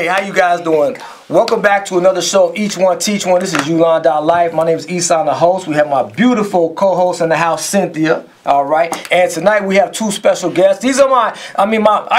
how you guys doing? Welcome back to another show, Each One Teach One. This is Ulon.Life. My name is Esan, the host. We have my beautiful co-host in the house, Cynthia. All right, and tonight we have two special guests. These are I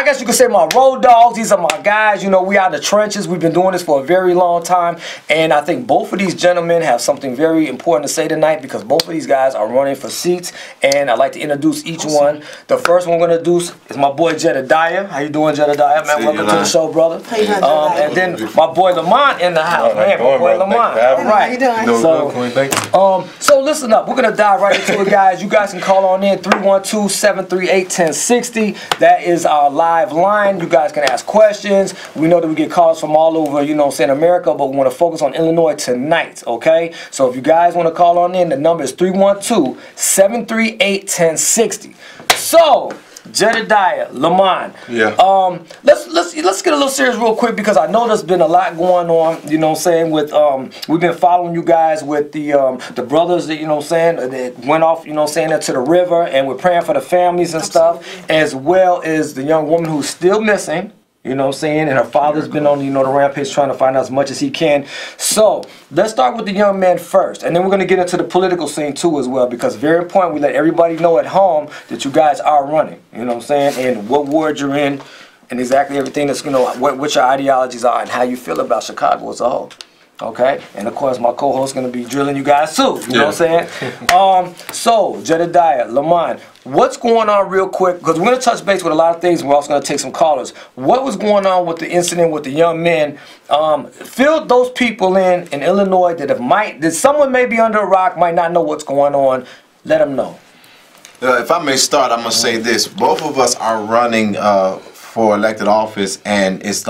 guess you could say my road dogs. These are my guys. You know, we out in the trenches. We've been doing this for a very long time, and I think both of these gentlemen have something very important to say tonight because both of these guys are running for seats, and I'd like to introduce each one. The first one we're gonna introduce is my boy Jedediah. How you doing, Jedediah? Man, welcome to the show, brother. And then my boy Lamont in the house. Man, my boy Lamont. All right. How you doing? So listen up. We're gonna dive right into it, guys. You guys can call on in 312-738-1060. That is our live line. You guys can ask questions. We know that we get calls from all over, you know, saying America, but we want to focus on Illinois tonight, okay? So if you guys want to call on in, the number is 312-738-1060. So, Jedediah, Lamont. Yeah. Let's get a little serious real quick because I know there's been a lot going on, you know what I'm saying, with we've been following you guys with the brothers that, you know what I'm saying, that went off, you know what I'm saying, into the river, and we're praying for the families and stuff, as well as the young woman who's still missing. You know what I'm saying? And her father's been on, you know, the rampage trying to find out as much as he can. So, let's start with the young man first. And then we're going to get into the political scene too as well. Because it's very important we let everybody know at home that you guys are running. You know what I'm saying? And what ward you're in. And exactly everything that's, you know, what your ideologies are and how you feel about Chicago as a whole. Okay? And of course, my co-host is going to be drilling you guys too. You know what I'm saying? So, Jedediah, Lamont, what's going on real quick? Because we're going to touch base with a lot of things. We're also going to take some callers. What was going on with the incident with the young men? Fill those people in Illinois that someone may be under a rock, might not know what's going on. Let them know. If I may start, I'm going to say this. Both of us are running for elected office, and it's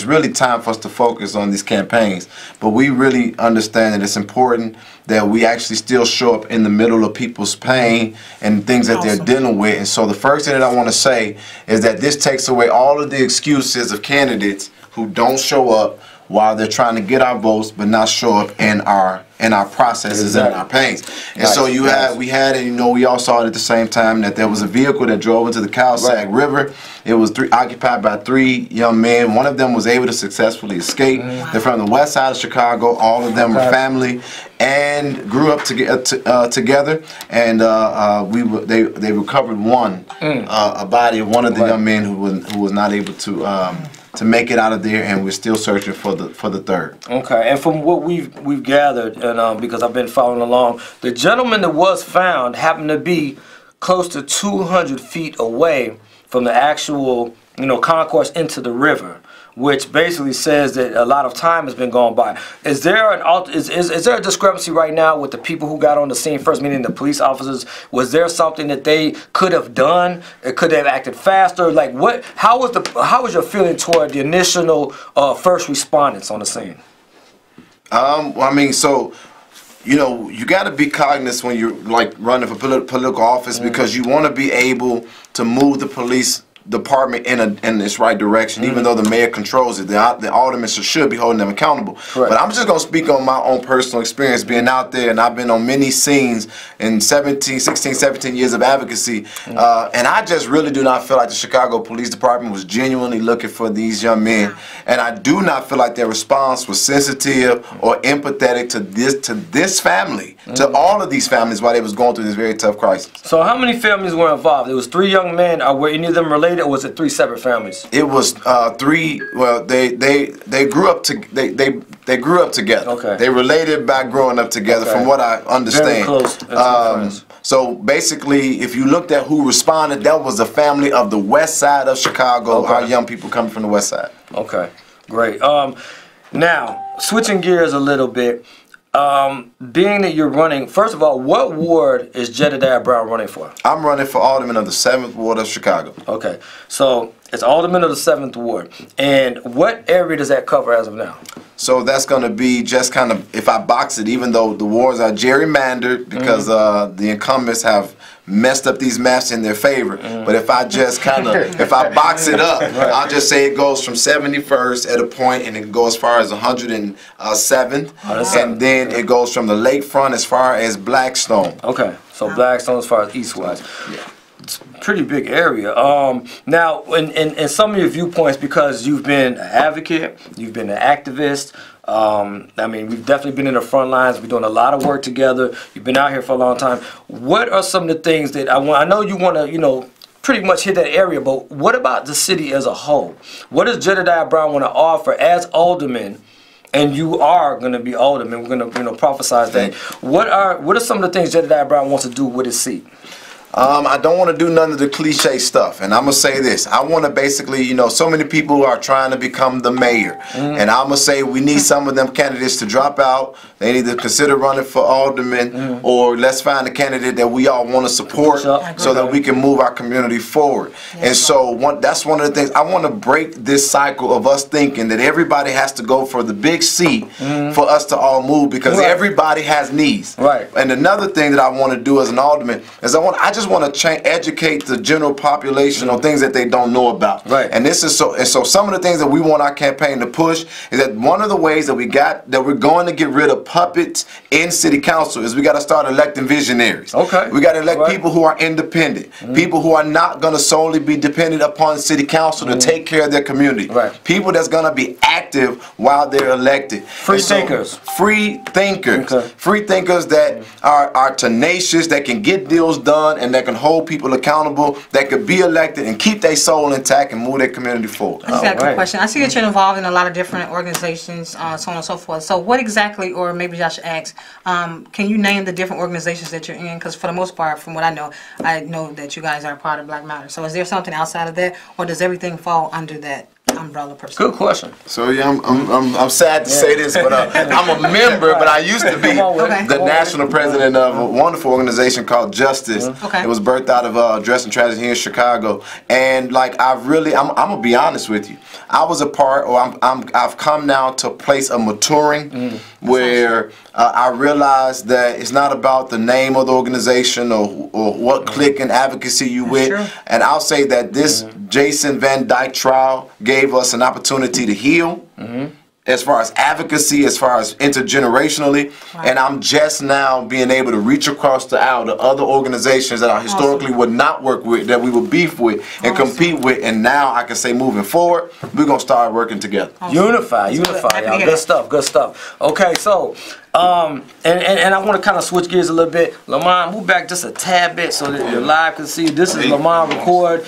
really time for us to focus on these campaigns, but we really understand that it's important that we actually still show up in the middle of people's pain and things that they're dealing with. And so the first thing that I want to say is that this takes away all of the excuses of candidates who don't show up while they're trying to get our votes but not show up in our processes and our pains. And so we had, and you know, we all saw it at the same time that there was a vehicle that drove into the Cowsack River. It was occupied by 3 young men. One of them was able to successfully escape. They're from the west side of Chicago. All of them were family and grew up together. And they recovered a body of one of the young men who was not able to make it out of there, and we're still searching for the third. Okay, and from what we've gathered, and because I've been following along, the gentleman that was found happened to be close to 200 feet away from the actual, you know, concourse into the river, which basically says that a lot of time has been gone by. Is there is there a discrepancy right now with the people who got on the scene first, meaning the police officers? Was there something that they could have done? Could they have acted faster? Like what? How was your feeling toward the initial first responders on the scene? Well, I mean, so, you know, you got to be cognizant when you're like running for political office because you want to be able to move the police department in this right direction, even though the mayor controls it. The aldermen should be holding them accountable. But I'm just going to speak on my own personal experience being out there, and I've been on many scenes in 16, 17 years of advocacy, and I just really do not feel like the Chicago Police Department was genuinely looking for these young men, and I do not feel like their response was sensitive or empathetic to this family, to all of these families while they was going through this very tough crisis. So how many families were involved? It was 3 young men. Were any of them related, or was it 3 separate families? It was 3. Well, they grew up they grew up together. Okay. They related by growing up together, from what I understand. Very close. So basically, if you looked at who responded, that was a family of the west side of Chicago. Our young people coming from the west side. Okay, great. Now switching gears a little bit. Being that you're running, first of all, what ward is Jedediah Brown running for? I'm running for alderman of the 7th Ward of Chicago. Okay, so it's alderman of the 7th Ward. And what area does that cover as of now? So that's going to be just kind of, if I box it, even though the wards are gerrymandered because the incumbents have messed up these maps in their favor. But if I just kind of, if I box it up, I'll just say it goes from 71st at a point and it can go as far as 107th. And then it goes from the lakefront as far as Blackstone. Okay, so Blackstone as far as east-wise. pretty big area. Now, in some of your viewpoints, because you've been an advocate, you've been an activist. I mean, we've definitely been in the front lines. We're doing a lot of work together. You've been out here for a long time. What are some of the things that I know you want to, you know, pretty much hit that area, but what about the city as a whole? What does Jedediah Brown want to offer as alderman? And you are going to be alderman. We're going to, you know, prophesize that. What are some of the things Jedediah Brown wants to do with his seat? I don't want to do none of the cliche stuff, and I'm gonna say this. I want to basically, you know, so many people are trying to become the mayor, and I'm gonna say we need some of them candidates to drop out. They need to consider running for alderman, or let's find a candidate that we all want to support, so that we can move our community forward. And so that's one of the things I want to break this cycle of us thinking that everybody has to go for the big seat for us to all move, because everybody has needs. And another thing that I want to do as an alderman is I just want to educate the general population on things that they don't know about. And this is so some of the things that we want our campaign to push is that one of the ways that we're going to get rid of puppets in city council is we got to start electing visionaries. We got to elect people who are independent, people who are not going to solely be dependent upon city council to take care of their community. People that's going to be active while they're elected. Free thinkers. Free thinkers. Free thinkers that are tenacious, that can get deals done, and that can hold people accountable, that could be elected and keep their soul intact and move their community forward. I just got a quick question. I see that you're involved in a lot of different organizations, so on and so forth. So what exactly, or maybe I should ask, can you name the different organizations that you're in? Because for the most part, from what I know that you guys are part of Black Matter. So is there something outside of that, or does everything fall under that umbrella person? Good question. So yeah, I'm sad to say this, but I'm a member, but I used to be the national president of a wonderful organization called Justice. It was birthed out of Dress and Tragedy here in Chicago, and like I'm gonna be honest with you. I was a part, or I've come now to a place of maturing where I realized that it's not about the name of the organization or what clique and advocacy you with. And I'll say that this Jason Van Dyke trial gave us an opportunity to heal. As far as advocacy, as far as intergenerationally, and I'm just now being able to reach across the aisle to other organizations that I historically would not work with, that we would beef with and compete with, and now I can say moving forward, we're gonna start working together. Unify, y'all. Good stuff, good stuff. Okay, so and I want to kind of switch gears a little bit. Lamont, move back just a tad bit so that your live can see. This is Lamont Record.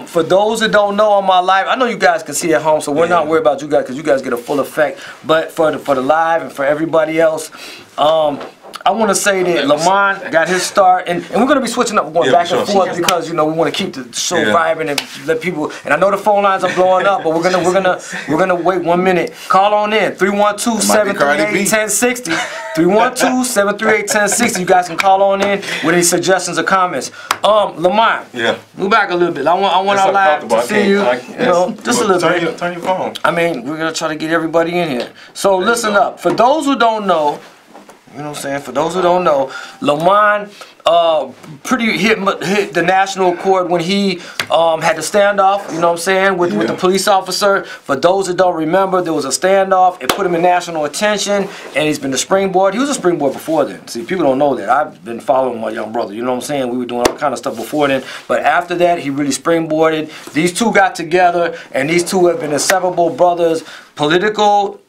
For those that don't know on my live, I know you guys can see at home, so we're not worried about you guys because you guys get a full effect. But for the live and for everybody else, I want to say that Lamont got his start, and we're going to be switching up, going back and forth because you know we want to keep the show vibrant and let people. And I know the phone lines are blowing up, but we're gonna wait 1 minute. Call on in 312-738-1060. 312-738-1060. You guys can call on in with any suggestions or comments. Lamont, move back a little bit. I want our live to see you. You know, just a little bit. Turn your phone. I mean, we're gonna try to get everybody in here. So listen up. For those who don't know. You know what I'm saying? For those who don't know, Lamont pretty hit the national accord when he had the standoff, you know what I'm saying, with the police officer. For those that don't remember, there was a standoff. It put him in national attention, and he's been the springboard. He was a springboard before then. See, people don't know that. I've been following my young brother, you know what I'm saying? We were doing all kind of stuff before then, but after that, he really springboarded. These two got together, and these two have been inseparable brothers. Political,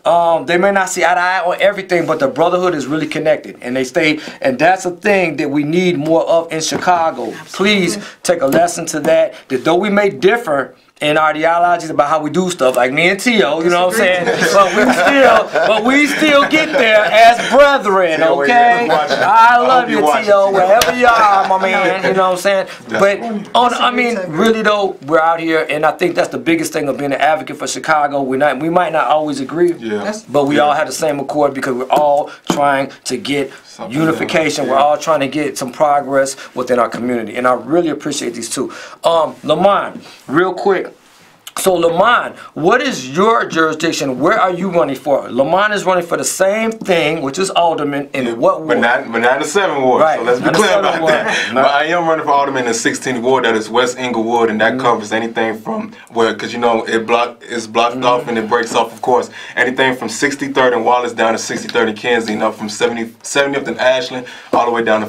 they may not see eye to eye on everything, but the brotherhood is really connected, and they stay, and that's a thing that we need more of in Chicago. Please take a lesson to that though we may differ in our ideologies about how we do stuff, like me and T.O., you know what I'm saying? But we still get there as brethren, okay? I love you, T.O., wherever you are, my man, you know what I'm saying? But, I mean, really though, we're out here, and I think that's the biggest thing of being an advocate for Chicago. We might not always agree, but we all have the same accord because we're all trying to get unification. We're all trying to get some progress within our community, and I really appreciate these two. Lamont, real quick. So Lamont, what is your jurisdiction? Where are you running for? Lamont is running for the same thing, which is alderman in what ward? But not the 7th ward. Right. So let's be clear about that. But I am running for alderman in the 16th ward. That is West Inglewood, and that covers anything from where, because you know it's blocked off and it breaks off, of course. Anything from 63rd and Wallace down to 63rd and Kensington, up from 70th and Ashland all the way down to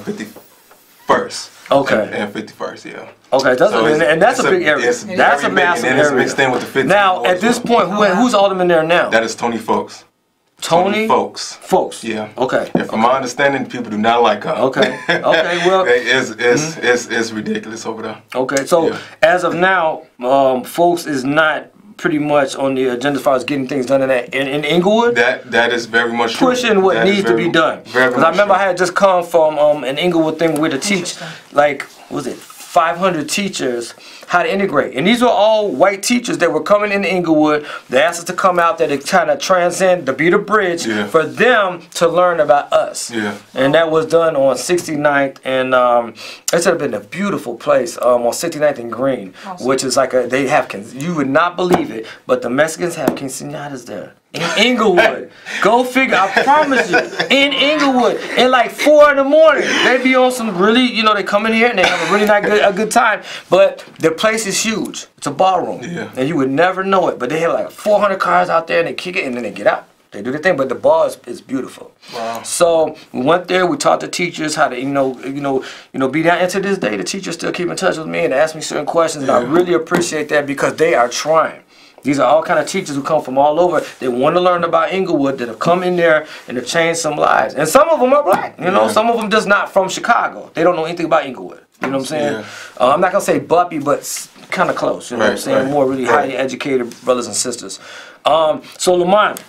Okay. And 51st, yeah. Okay, that's so and that's a big area. That's a massive area. And it's mixed in with the 50. Now, at this point, who's alderman there now? That is Tony Folks. Tony Folks. Folks. Yeah. Okay. And from my understanding, people do not like her. Okay. Okay. Well, it's ridiculous over there. Okay. So as of now, Folks is not pretty much on the agenda as far as getting things done in Inglewood. That is very much true. Pushing what needs to be done. Because I remember I had just come from an Inglewood thing where to teach, like, what was it, 500 teachers how to integrate. And these were all white teachers that were coming into Inglewood. They asked us to come out there to kind of transcend, to be the bridge for them to learn about us. Yeah. And that was done on 69th, and it's been a beautiful place on 69th and Green, which is like they have, you would not believe it, but the Mexicans have quinceañeras there. In Inglewood. Go figure, I promise you. In Inglewood. In like 4 in the morning. They be on some really, you know, they come in here and they have a really a good time. But the place is huge. It's a ballroom. Yeah. And you would never know it. But they have like 400 cars out there and they kick it and then they get out. They do their thing, but the bar is beautiful. Wow. So we went there. We taught the teachers how to, be down. And to this day, the teachers still keep in touch with me and ask me certain questions. And I really appreciate that because they are trying. These are all kind of teachers who come from all over. They want to learn about Inglewood, that have come in there and have changed some lives. And some of them are black. You know, some of them just not from Chicago. They don't know anything about Inglewood. You know what I'm saying? Yeah. I'm not gonna say buppy, but kind of close. You know what I'm saying? More really highly educated brothers and sisters. So Lamont.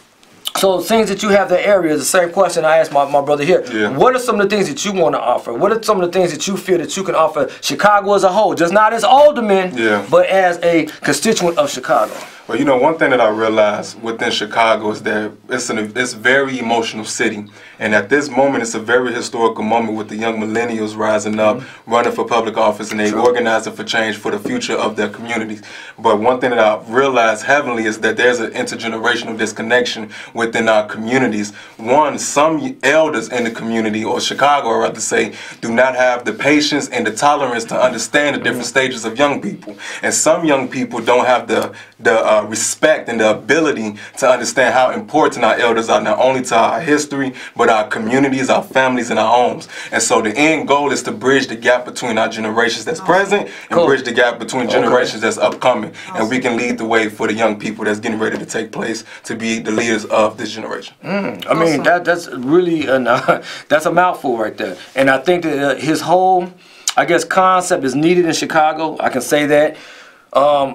So things that you have the area, the same question I asked my brother here. Yeah. What are some of the things that you want to offer? What are some of the things that you feel that you can offer Chicago as a whole? Just not as alderman, but as a constituent of Chicago. Well, you know, one thing that I realized within Chicago is that it's a very emotional city. And at this moment, it's a very historical moment with the young millennials rising up, running for public office, and they organizing for change for the future of their communities. But one thing that I realized heavily is that there's an intergenerational disconnection within our communities. One, some elders in the community, or Chicago, I rather say, do not have the patience and the tolerance to understand the different stages of young people. And some young people don't have the respect and the ability to understand how important our elders are, not only to our history, but our communities, our families, and our homes. And so the end goal is to bridge the gap between our generations that's present and bridge the gap between generations that's upcoming. And we can lead the way for the young people that's getting ready to take place to be the leaders of this generation. I mean, that's really, that's a mouthful right there. And I think that his whole, I guess, concept is needed in Chicago. I can say that.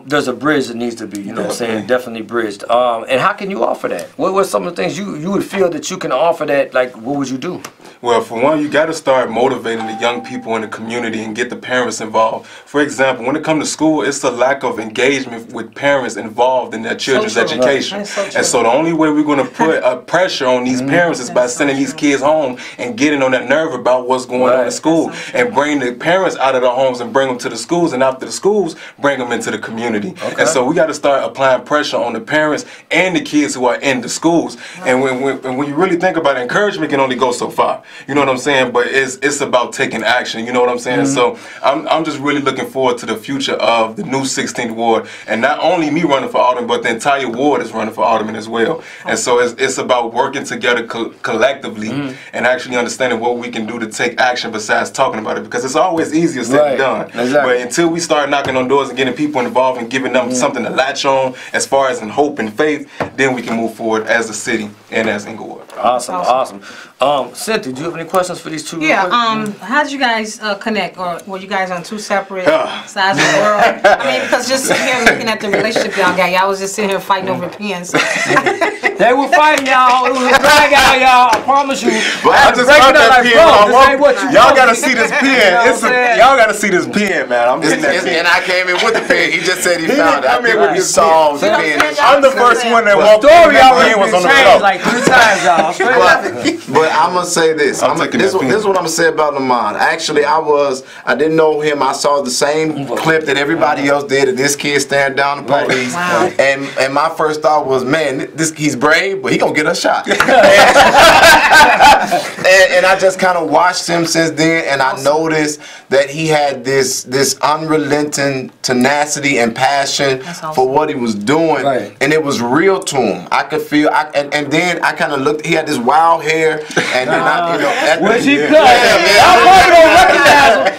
There's a bridge that needs to be, you know what I'm saying, definitely bridged. And how can you offer that? What were some of the things you would feel that you can offer that, like, what would you do? Well, for one, you got to start motivating the young people in the community and get the parents involved. For example, when it comes to school, it's a lack of engagement with parents involved in their children's education. And so the only way we're going to put pressure on these parents is by sending these kids home and getting on that nerve about what's going on in school, and bring the parents out of their homes and bring them to the schools, and after the schools, bring them into the community. And so we got to start applying pressure on the parents and the kids who are in the schools. And when you really think about it, encouragement can only go so far. You know what I'm saying? But it's about taking action. You know what I'm saying? So I'm just really looking forward to the future of the new 16th Ward. And not only me running for alderman, but the entire ward is running for alderman as well. And so it's about working together collectively and actually understanding what we can do to take action besides talking about it. Because it's always easier said than done. But until we start knocking on doors and getting people involved and giving them something to latch on as far as in hope and faith, then we can move forward as a city and as Inglewood. Awesome. Cynthia, do you have any questions for these two? How did you guys connect, or were you guys on two separate sides of the world? I mean, because just sitting here looking at the relationship y'all got, y'all was just sitting here fighting over pens. They were fighting, y'all. It was a drag out, y'all. I promise you. But I just got that pen. Y'all gotta see this pen. Y'all gotta see this pen, man. I'm getting that pen. And I came in with the pen. He just said he found it. I came with his songs. I'm the first one that walked in. The pen was on the floor. Like 3 times, y'all. But I'm gonna say this. This is what I'm gonna say about Lamont. Actually, I didn't know him. I saw the same clip that everybody else did of this kid staring down the police. And my first thought was, man, he's brave, but he gonna get a shot. And I just kind of watched him since then, and I noticed that he had this unrelenting tenacity and passion for what he was doing, and it was real to him. I could feel, and then I kind of looked. He had this wild hair, and then I, which he cut. I probably don't recognize him.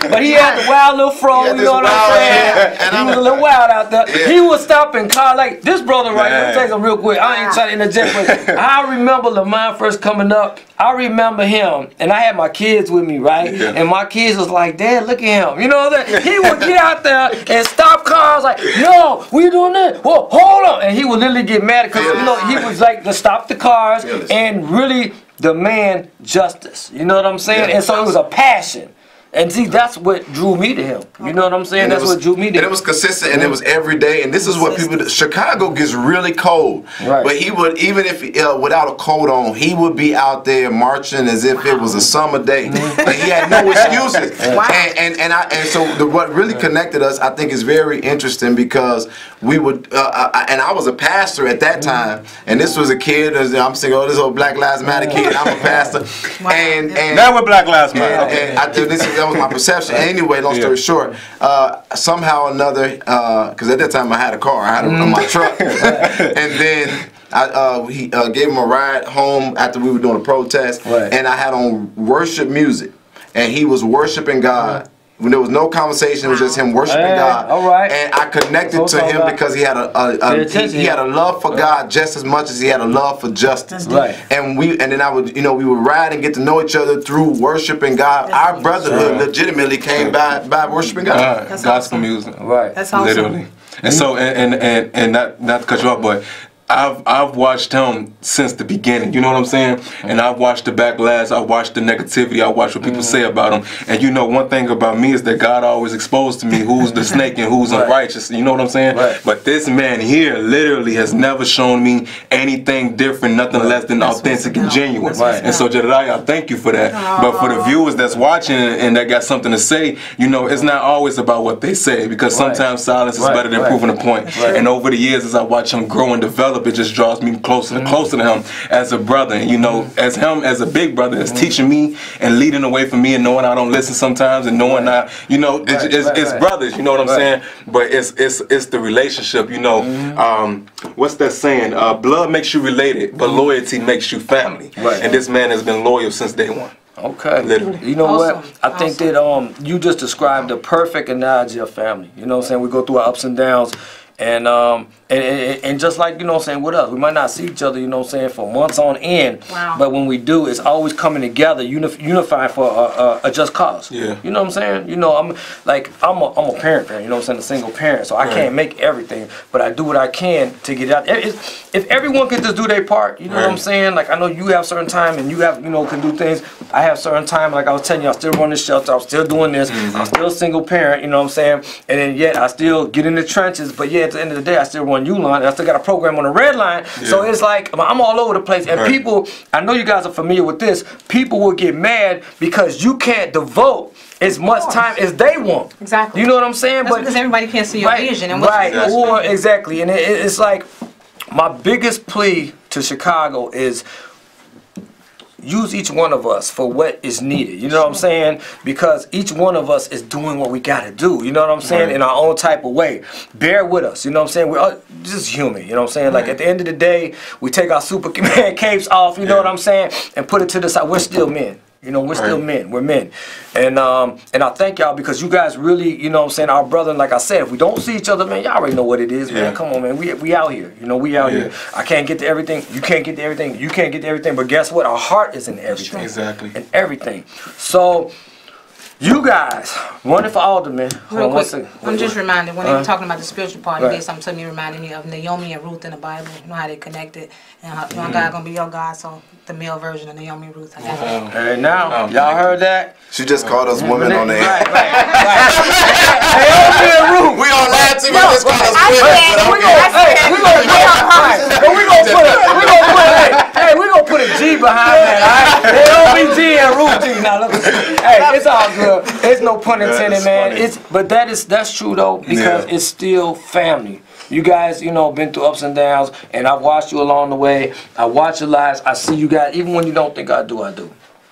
little fro, you know what I'm saying? He was a little wild out there. Yeah. He was stopping cars like this brother right here. Let me tell you something real quick. I ain't trying to interject, but I remember Lamont first coming up. I remember him, and I had my kids with me, right? Yeah. And my kids was like, Dad, look at him. You know what I'm saying? He would get out there and stop cars like, yo, we doing this? Well, hold on. And he would literally get mad because, you know, he was like to stop the cars and really demand justice. You know what I'm saying? Yeah. And so it was a passion. And see, that's what drew me to him. You know what I'm saying? That's what drew me to him. And it was consistent, and it was every day. And this is what people do. Chicago gets really cold. Right. But he would, even if without a coat on, he would be out there marching as if it was a summer day. But he had no excuses. And so what really connected us, I think, is very interesting because we would, and I was a pastor at that time, and this was a kid. I'm saying, oh, this old Black Lives Matter kid. I'm a pastor. And now we're Black Lives Matter. And I did this. That was my perception. Anyway, long story short, somehow or another, because at that time I had a car, I had my truck, and then he gave him a ride home after we were doing a protest, and I had on worship music, and he was worshiping God. When there was no conversation, it was just him worshiping God. All right. And I connected to him because he had he had a love for God just as much as he had a love for justice. Right. And then I would, we would ride and get to know each other through worshiping God. Our brotherhood legitimately came by worshiping God. That's gospel music. Right. That's awesome. Literally. And so and not to cut you off, but I've watched him since the beginning, you know what I'm saying? And I've watched the backlash, I watched the negativity, I watched what people say about him. And you know, one thing about me is that God always exposed to me who's the snake and who's unrighteous, you know what I'm saying? But this man here literally has never shown me anything different, nothing less than authentic and genuine. And so Jedediah, I thank you for that. But for the viewers that's watching and that got something to say, you know, it's not always about what they say, because sometimes silence is better than proving a point. And over the years, as I watch him grow and develop, it just draws me closer and closer to him as a brother. And you know, as him as a big brother, is teaching me and leading away from me and knowing I don't listen sometimes and knowing it's brothers, you know what I'm saying? But it's the relationship, you know. What's that saying? Blood makes you related, but loyalty makes you family. And this man has been loyal since day one. Okay. Literally. You know what? I think that you just described the perfect analogy of family. You know what I'm saying? We go through our ups and downs. And just like, you know what I'm saying, with us, we might not see each other, you know what I'm saying, for months on end. But when we do, it's always coming together, unifying for a just cause. You know what I'm saying? You know, I'm a parent, you know what I'm saying, a single parent, so I can't make everything, but I do what I can to get it out. If everyone could just do their part, you know what I'm saying? Like, I know you have certain time and you have, you know, can do things. I have certain time, like I was telling you, I still run the shelter, I'm still doing this, I'm still a single parent, you know what I'm saying? And then yet I still get in the trenches, but yet at the end of the day, I still run Ulon, and I still got a program on the red line. So it's like, I'm all over the place. And people, I know you guys are familiar with this, people will get mad because you can't devote as much time as they want. Exactly. You know what I'm saying? That's because everybody can't see your vision. And exactly. And it's like, my biggest plea to Chicago is use each one of us for what is needed. You know what I'm saying? Because each one of us is doing what we got to do. You know what I'm saying? In our own type of way. Bear with us. You know what I'm saying? We're all just human. You know what I'm saying? Like at the end of the day, we take our Superman capes off. You know what I'm saying? And put it to the side. We're still men. You know, we're still men. We're men. And I thank y'all because you guys really, you know what I'm saying, our brother, like I said, if we don't see each other, man, y'all already know what it is, man. Come on, man. We out here. You know, we out here. I can't get to everything. You can't get to everything. You can't get to everything. But guess what? Our heart is in everything. Exactly. In everything. So, you guys, running for alderman. Real quick, I'm just reminded, when they were talking about the spiritual part of this, something to me reminded me of Naomi and Ruth in the Bible. You know how they connected. And how one God gonna be your God, so the male version of Naomi and Ruth. I got it. Hey, now, y'all heard that? She just called us women on there. Naomi and Ruth. We all laugh too much. Just called us we gonna put a G behind that, all right? Naomi G and Ruth G. Now look, hey, it's all good. It's no pun intended, man. But that's true though, because it's still family. You guys, you know, been through ups and downs, and I've watched you along the way. I watch your lives. I see you guys, even when you don't think I do, I do.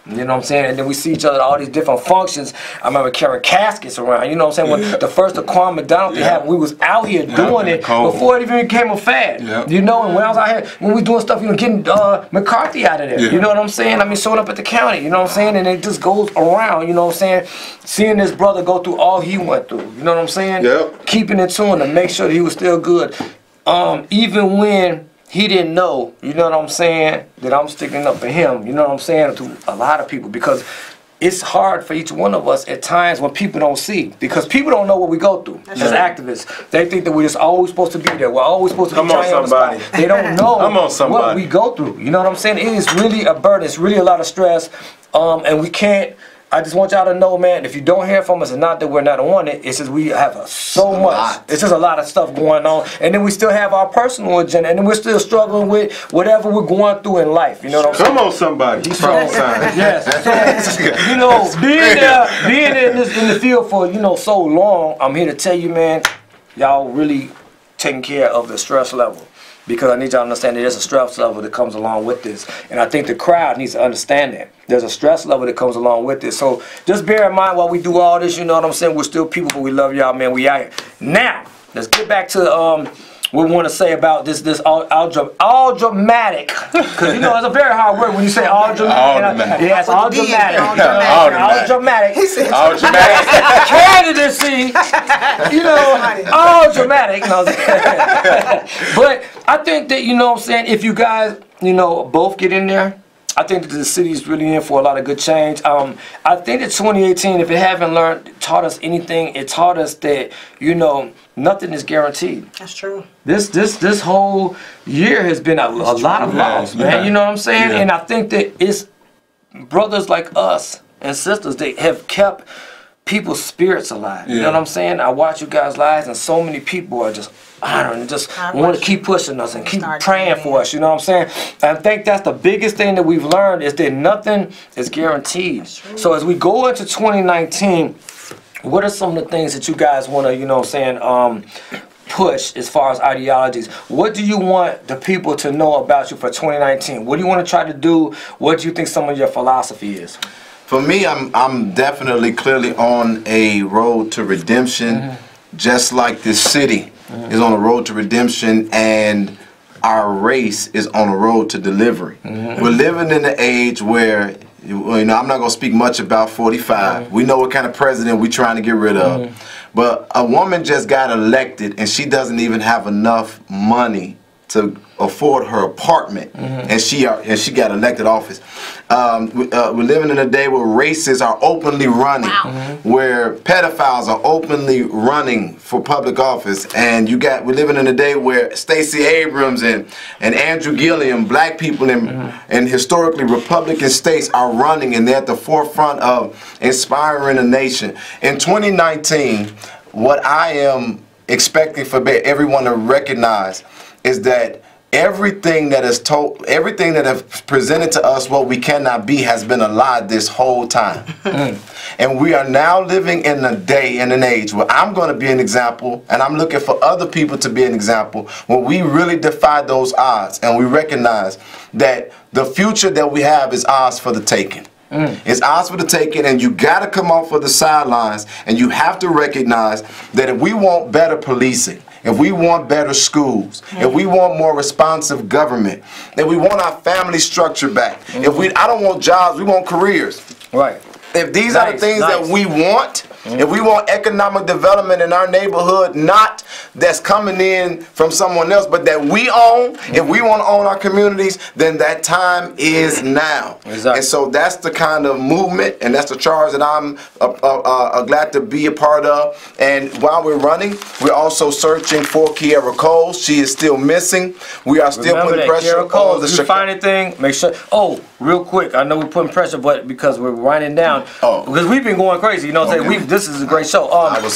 You know what I'm saying? And then we see each other at all these different functions. I remember carrying caskets around. You know what I'm saying? When the first Aquan McDonald they had, we was out here doing it before it even became a fad. You know, and when I was out here, when we doing stuff, you know, getting McCarthy out of there. You know what I'm saying? I mean, showing up at the county. You know what I'm saying? And it just goes around. You know what I'm saying? Seeing this brother go through all he went through. You know what I'm saying? Keeping it to him to make sure that he was still good. Even when he didn't know, you know what I'm saying, that I'm sticking up for him, you know what I'm saying, to a lot of people, because it's hard for each one of us at times when people don't see, because people don't know what we go through as activists. They think that we're just always supposed to be there. We're always supposed to be trying on the spot. They don't know what we go through. You know what I'm saying? It is really a burden. It's really a lot of stress, and we can't. I just want y'all to know, man, if you don't hear from us, it's not that we're not on it, it's just we have so much. It's just a lot of stuff going on. And then we still have our personal agenda, and then we're still struggling with whatever we're going through in life. You know what I'm saying? Come on, somebody. Yes. So, you know, being there in the field for, you know, so long, I'm here to tell you, man, y'all really taking care of the stress level. Because I need y'all to understand that there's a stress level that comes along with this. And I think the crowd needs to understand that. There's a stress level that comes along with this. So just bear in mind while we do all this, you know what I'm saying? We're still people, but we love y'all, man. We out here. Now, let's get back to what we want to say about this all dramatic. Because, you know, it's a very hard word when you say all dramatic. Yeah, it's all dramatic. All dramatic. All dramatic. Candidacy. You know, all dramatic. No, but I think that, you know what I'm saying, if you guys, you know, both get in there, I think that the city is really in for a lot of good change. I think that 2018, if it haven't taught us anything, it taught us that, you know, nothing is guaranteed. That's true. This whole year has been a lot of loss, man. You know what I'm saying? And I think that it's brothers like us and sisters that have kept people's spirits alive. You know what I'm saying? I watch you guys' lives, and so many people are just honoring and just want to keep pushing us and keep praying for us. You know what I'm saying? And I think that's the biggest thing that we've learned, is that nothing is guaranteed. So as we go into 2019, what are some of the things that you guys want to, you know what I'm saying, push as far as ideologies? What do you want the people to know about you for 2019? What do you want to try to do? What do you think some of your philosophy is? For me, I'm definitely clearly on a road to redemption, just like this city is on a road to redemption, and our race is on a road to delivery. We're living in an age where, you know, I'm not going to speak much about 45. We know what kind of president we're trying to get rid of. But a woman just got elected, and she doesn't even have enough money to afford her apartment, and she got elected office. We're living in a day where racists are openly running, where pedophiles are openly running for public office, and we're living in a day where Stacey Abrams and Andrew Gilliam, black people in historically Republican states, are running, and they're at the forefront of inspiring a nation. In 2019, what I am expecting for everyone to recognize is that everything that is told, everything that has presented to us what we cannot be, has been a lie this whole time. And we are now living in a day and an age where I'm going to be an example, and I'm looking for other people to be an example, when we really defy those odds and we recognize that the future that we have is ours for the taking. It's ours for the taking, and you got to come off of the sidelines, and you have to recognize that if we want better policing, if we want better schools, if we want more responsive government, if we want our family structure back, I don't want jobs, we want careers. Right. If these are the things that we want, if we want economic development in our neighborhood, not that's coming in from someone else, but that we own, if we want to own our communities, then that time is now. And so that's the kind of movement, and that's the charge that I'm glad to be a part of. And while we're running, we're also searching for Kiara Coles. She is still missing. We are still putting pressure on the If you find anything, make sure. Oh, real quick, I know we're putting pressure, but because we're winding down, because we've been going crazy, you know what I'm saying? This is a great show.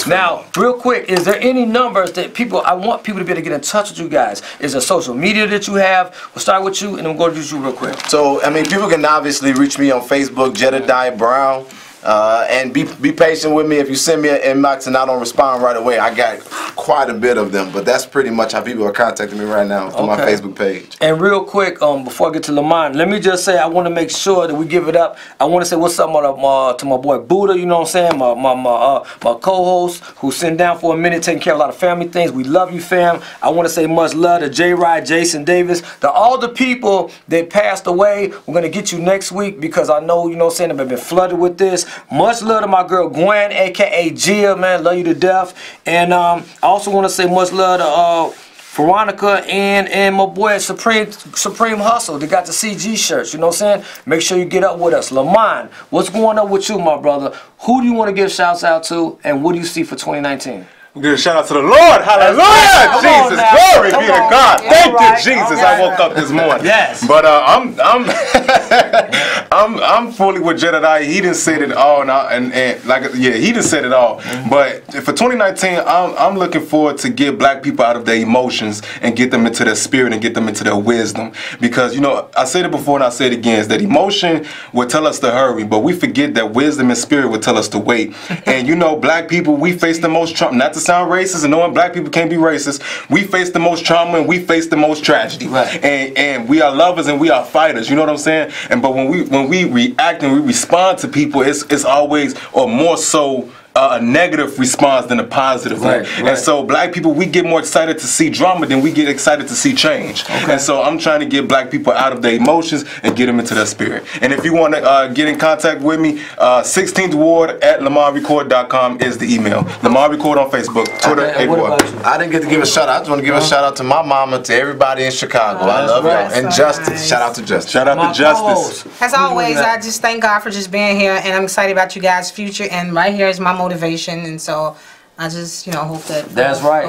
Now, real quick, is there any numbers that I want people to be able to get in touch with you guys? Is there social media that you have? We'll start with you, and then we'll go to you real quick. So, I mean, people can obviously reach me on Facebook, Jedediah Brown. And be patient with me. If you send me an inbox and I don't respond right away, I got quite a bit of them, but that's pretty much how people are contacting me right now through my Facebook page. And real quick, before I get to Lamont, let me just say I want to make sure that we give it up. I want to say what's up to my boy Buddha, you know what I'm saying? My co-host who's sitting down for a minute taking care of a lot of family things. We love you, fam. I want to say much love to J-Ride, Jason Davis, to all the people that passed away. We're going to get you next week because I know, you know what I'm saying, I've been flooded with this. Much love to my girl Gwen, aka Gia, man. Love you to death. And I also want to say much love to Veronica and my boy Supreme Hustle. They got the CG shirts, you know what I'm saying? Make sure you get up with us. Lamont, what's going on with you, my brother? Who do you want to give shouts out to, and what do you see for 2019? We give a shout out to the Lord. Hallelujah. Jesus. Glory be to God. Thank you, Jesus. I woke up this morning. Yes. But I'm fully with Jedediah. He didn't say it all, and he didn't say it all. But for 2019, I'm looking forward to get black people out of their emotions and get them into their spirit and get them into their wisdom. Because, you know, I said it before and I say it again, is that emotion will tell us to hurry, but we forget that wisdom and spirit will tell us to wait. And you know, black people, we face the most trauma, not to sound racist, and knowing black people can't be racist, we face the most trauma and we face the most tragedy. Right. And we are lovers and we are fighters, you know what I'm saying? But when we react and we respond to people, it's always, or more so, a negative response than a positive one. Right. And so black people, we get more excited to see drama than we get excited to see change. Okay. And so I'm trying to get black people out of their emotions and get them into their spirit. And if you want to get in contact with me, 16th Ward at lamarrecord.com is the email. Lamar Record on Facebook, Twitter, I didn't get to give a shout out. I just want to give a shout out to my mama, to everybody in Chicago. I love y'all. And Justice. Nice. Shout out to Justice. Shout out to Justice. As always, I just thank God for just being here, and I'm excited about you guys' future. And right here is my motivation, and so I just, you know, hope that that's right.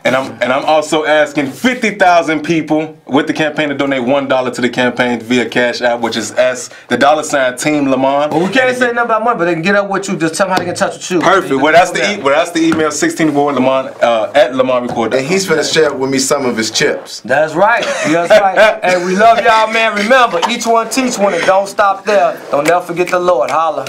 And I'm also asking 50,000 people with the campaign to donate $1 to the campaign via Cash App, which is $, Team Lamont. Well, we can't say nothing about money, but they can get up with you. Just tell them how to get in touch with you. Perfect. Well, that's the email, 16th Ward Lamont at lamarrecord.com. And he's finna share with me some of his chips. That's right. That's right. Hey, we love y'all, man. Remember, each one teach one, and don't stop there. Don't never forget the Lord. Holla.